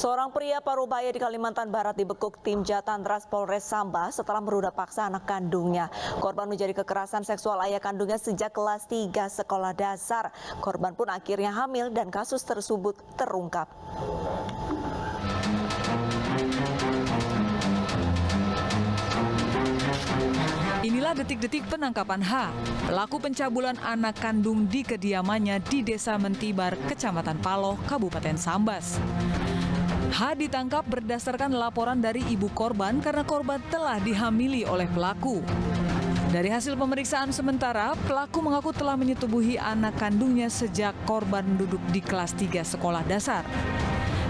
Seorang pria Parubaya di Kalimantan Barat dibekuk tim Jatantras Polres Sambas setelah meruda paksa anak kandungnya. Korban menjadi kekerasan seksual ayah kandungnya sejak kelas 3 sekolah dasar. Korban pun akhirnya hamil dan kasus tersebut terungkap. Inilah detik-detik penangkapan H, pelaku pencabulan anak kandung di kediamannya di Desa Mentibar, Kecamatan Paloh, Kabupaten Sambas. H ditangkap berdasarkan laporan dari ibu korban karena korban telah dihamili oleh pelaku. Dari hasil pemeriksaan sementara, pelaku mengaku telah menyetubuhi anak kandungnya sejak korban duduk di kelas 3 sekolah dasar.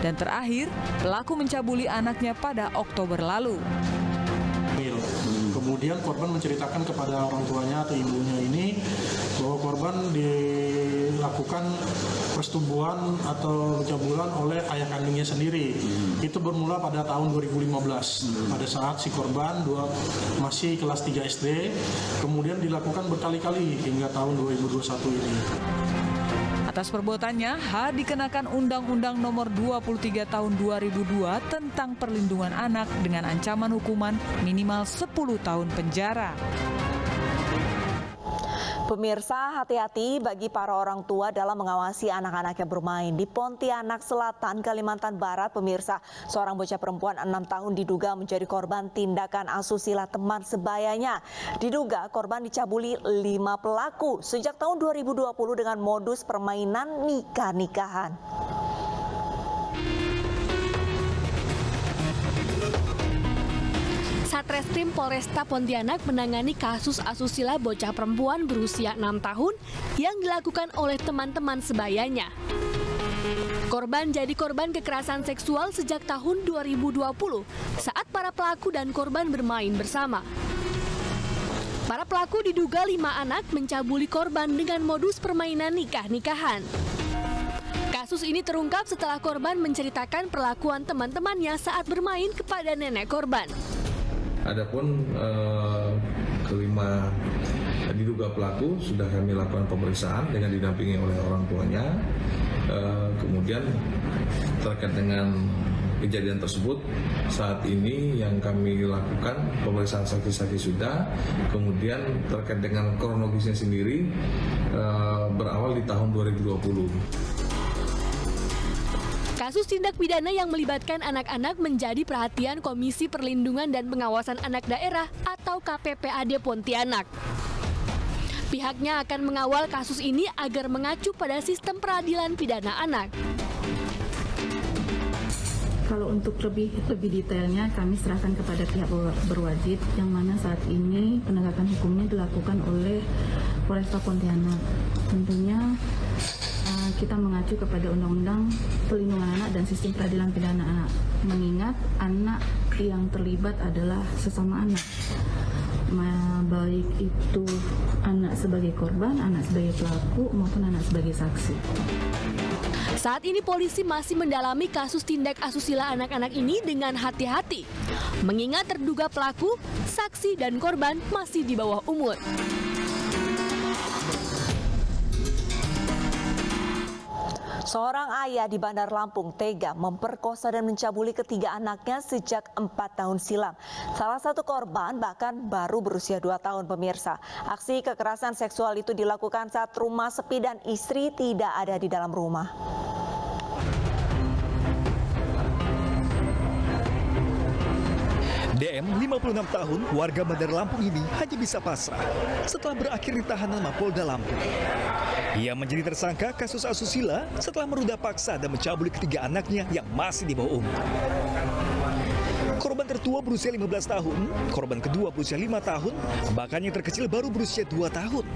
Dan terakhir, pelaku mencabuli anaknya pada Oktober lalu. Kemudian korban menceritakan kepada orang tuanya atau ibunya ini bahwa korban dilakukan persetubuhan atau pencabulan oleh ayah kandungnya sendiri. Itu bermula pada tahun 2015 pada saat si korban masih kelas 3 SD, kemudian dilakukan berkali-kali hingga tahun 2021 ini. Atas perbuatannya, H dikenakan Undang-Undang Nomor 23 Tahun 2002 tentang Perlindungan Anak dengan ancaman hukuman minimal 10 tahun penjara. Pemirsa, hati-hati bagi para orang tua dalam mengawasi anak-anaknya bermain. Di Pontianak Selatan, Kalimantan Barat, pemirsa, seorang bocah perempuan 6 tahun diduga menjadi korban tindakan asusila teman sebayanya. Diduga korban dicabuli 5 pelaku sejak tahun 2020 dengan modus permainan nikah-nikahan. Satreskrim Polresta Pontianak menangani kasus asusila bocah perempuan berusia 6 tahun yang dilakukan oleh teman-teman sebayanya. Korban jadi korban kekerasan seksual sejak tahun 2020 saat para pelaku dan korban bermain bersama. Para pelaku diduga 5 anak mencabuli korban dengan modus permainan nikah-nikahan. Kasus ini terungkap setelah korban menceritakan perlakuan teman-temannya saat bermain kepada nenek korban. Adapun kelima diduga pelaku sudah kami lakukan pemeriksaan dengan didampingi oleh orang tuanya. Kemudian terkait dengan kejadian tersebut, saat ini yang kami lakukan pemeriksaan saksi-saksi sudah. Kemudian terkait dengan kronologisnya sendiri berawal di tahun 2020. Kasus tindak pidana yang melibatkan anak-anak menjadi perhatian Komisi Perlindungan dan Pengawasan Anak Daerah atau KPPAD Pontianak. Pihaknya akan mengawal kasus ini agar mengacu pada sistem peradilan pidana anak. Kalau untuk lebih detailnya kami serahkan kepada pihak berwajib yang mana saat ini penegakan hukumnya dilakukan oleh Polresta Pontianak. Tentunya kita mengacu kepada Undang-Undang Perlindungan Anak dan Sistem Peradilan Pidana Anak, mengingat anak yang terlibat adalah sesama anak, baik itu anak sebagai korban, anak sebagai pelaku, maupun anak sebagai saksi. Saat ini polisi masih mendalami kasus tindak asusila anak-anak ini dengan hati-hati, mengingat terduga pelaku, saksi, dan korban masih di bawah umur. Seorang ayah di Bandar Lampung tega memperkosa dan mencabuli ketiga anaknya sejak 4 tahun silam. Salah satu korban bahkan baru berusia 2 tahun, pemirsa. Aksi kekerasan seksual itu dilakukan saat rumah sepi dan istri tidak ada di dalam rumah. DM 56 tahun, warga Bandar Lampung ini hanya bisa pasrah setelah berakhir di tahanan Mapolda Lampung. Ia menjadi tersangka kasus asusila setelah meruda paksa dan mencabuli ketiga anaknya yang masih di bawah umur. Korban tertua berusia 15 tahun, korban kedua berusia 5 tahun, bahkan yang terkecil baru berusia 2 tahun.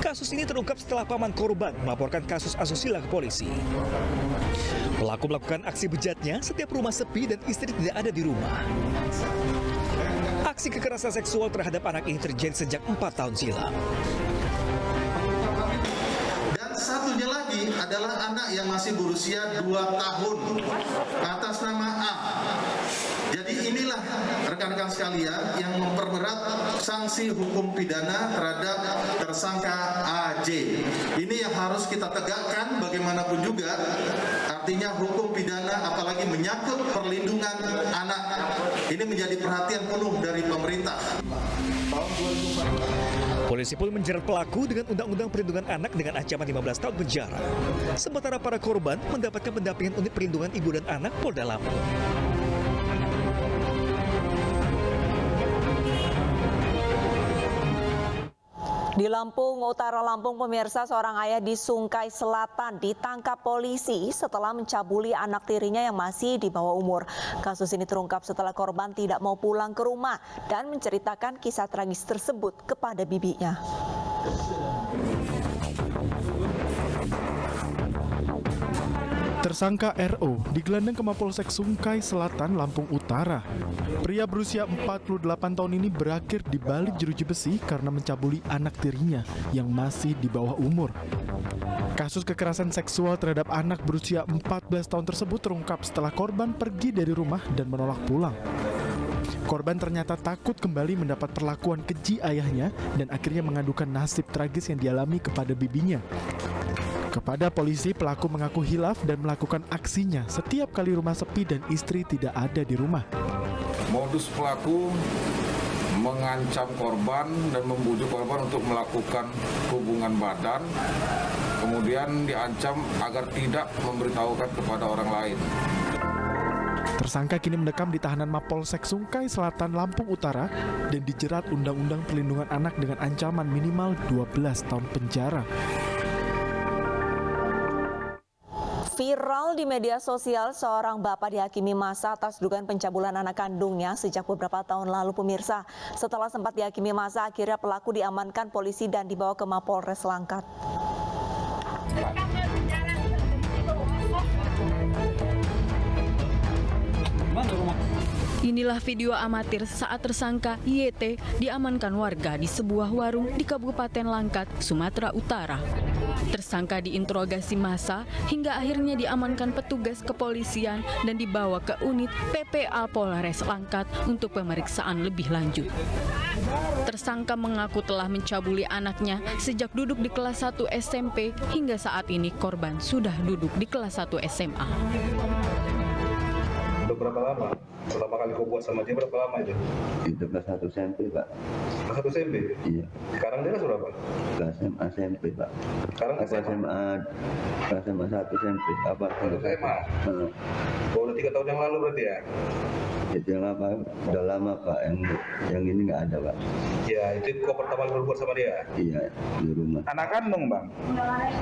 Kasus ini terungkap setelah paman korban melaporkan kasus asusila ke polisi. Pelaku melakukan aksi bejatnya setiap rumah sepi dan istri tidak ada di rumah. Aksi kekerasan seksual terhadap anak ini terjadi sejak 4 tahun silam. Dan satunya lagi adalah anak yang masih berusia 2 tahun atas nama A. Jadi inilah rekan-rekan sekalian yang memperberat sanksi hukum pidana terhadap tersangka AJ. Ini yang harus kita tegakkan bagaimanapun juga. Artinya hukum pidana apalagi menyangkut perlindungan anak. Ini menjadi perhatian penuh dari pemerintah. Polisi pun menjerat pelaku dengan Undang-Undang Perlindungan Anak dengan ancaman 15 tahun penjara. Sementara para korban mendapatkan pendampingan Unit Perlindungan Ibu dan Anak Polda Lampung. Di Lampung Utara, Lampung, pemirsa, seorang ayah di Sungkai Selatan ditangkap polisi setelah mencabuli anak tirinya yang masih di bawah umur. Kasus ini terungkap setelah korban tidak mau pulang ke rumah dan menceritakan kisah tragis tersebut kepada bibinya. Tersangka RO digelandang ke Mapolsek Sungkai Selatan, Lampung Utara. Pria berusia 48 tahun ini berakhir di balik jeruji besi karena mencabuli anak tirinya yang masih di bawah umur. Kasus kekerasan seksual terhadap anak berusia 14 tahun tersebut terungkap setelah korban pergi dari rumah dan menolak pulang. Korban ternyata takut kembali mendapat perlakuan keji ayahnya dan akhirnya mengadukan nasib tragis yang dialami kepada bibinya. Kepada polisi, pelaku mengaku hilaf dan melakukan aksinya setiap kali rumah sepi dan istri tidak ada di rumah. Modus pelaku mengancam korban dan membujuk korban untuk melakukan hubungan badan, kemudian diancam agar tidak memberitahukan kepada orang lain. Tersangka kini mendekam di tahanan Mapolsek Sungkai Selatan, Lampung Utara dan dijerat Undang-Undang Perlindungan Anak dengan ancaman minimal 12 tahun penjara. Viral di media sosial, seorang bapak dihakimi massa atas dugaan pencabulan anak kandungnya sejak beberapa tahun lalu, pemirsa. Setelah sempat dihakimi massa, akhirnya pelaku diamankan polisi dan dibawa ke Mapolres Langkat. Inilah video amatir saat tersangka YT diamankan warga di sebuah warung di Kabupaten Langkat, Sumatera Utara. Tersangka diinterogasi massa hingga akhirnya diamankan petugas kepolisian dan dibawa ke unit PPA Polres Langkat untuk pemeriksaan lebih lanjut. Tersangka mengaku telah mencabuli anaknya sejak duduk di kelas 1 SMP hingga saat ini korban sudah duduk di kelas 1 SMA. Udah berapa lama? Pertama kali kau buat sama dia berapa lama itu? Itu kelas 1 SMP, Pak. Kelas 1 SMP? Iya. Sekarang dia kelas berapa? Kelas SMA SMP, Pak. Sekarang kelas SMA 1 SMP. Apa? SMA? Oh, udah 3 tahun yang lalu berarti ya? Itu yang apa? Udah lama, Pak. Yang ini nggak ada, Pak. Ya, itu kau pertama kali berbuat sama dia? Iya, di rumah. Anak kandung, Bang?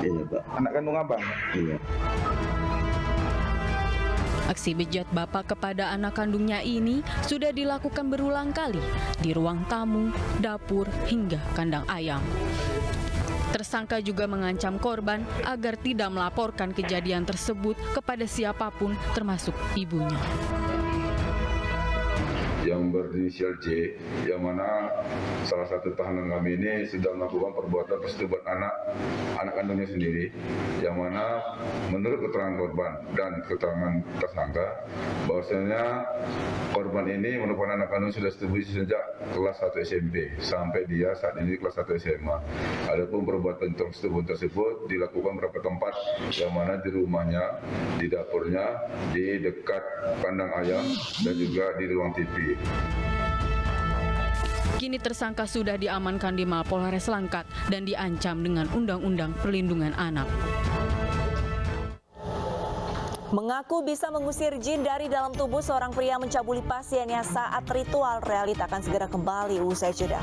Iya, Pak. Anak kandung abang? Iya. Aksi bejat bapak kepada anak kandungnya ini sudah dilakukan berulang kali di ruang tamu, dapur, hingga kandang ayam. Tersangka juga mengancam korban agar tidak melaporkan kejadian tersebut kepada siapapun termasuk ibunya. Yang berinisial J, yang mana salah satu tahanan kami ini sudah melakukan perbuatan persetubuhan anak kandungnya sendiri, yang mana menurut keterangan korban dan keterangan tersangka bahwasanya korban ini merupakan anak kandung sudah setubuh sejak kelas 1 SMP sampai dia saat ini kelas 1 SMA. Adapun perbuatan persetubuhan tersebut dilakukan beberapa tempat, yang mana di rumahnya, di dapurnya, di dekat kandang ayam dan juga di ruang TV. Kini tersangka sudah diamankan di Mapolres Langkat dan diancam dengan Undang-Undang Perlindungan Anak. Mengaku bisa mengusir jin dari dalam tubuh, seorang pria mencabuli pasiennya saat ritual. Realita akan segera kembali usai jeda.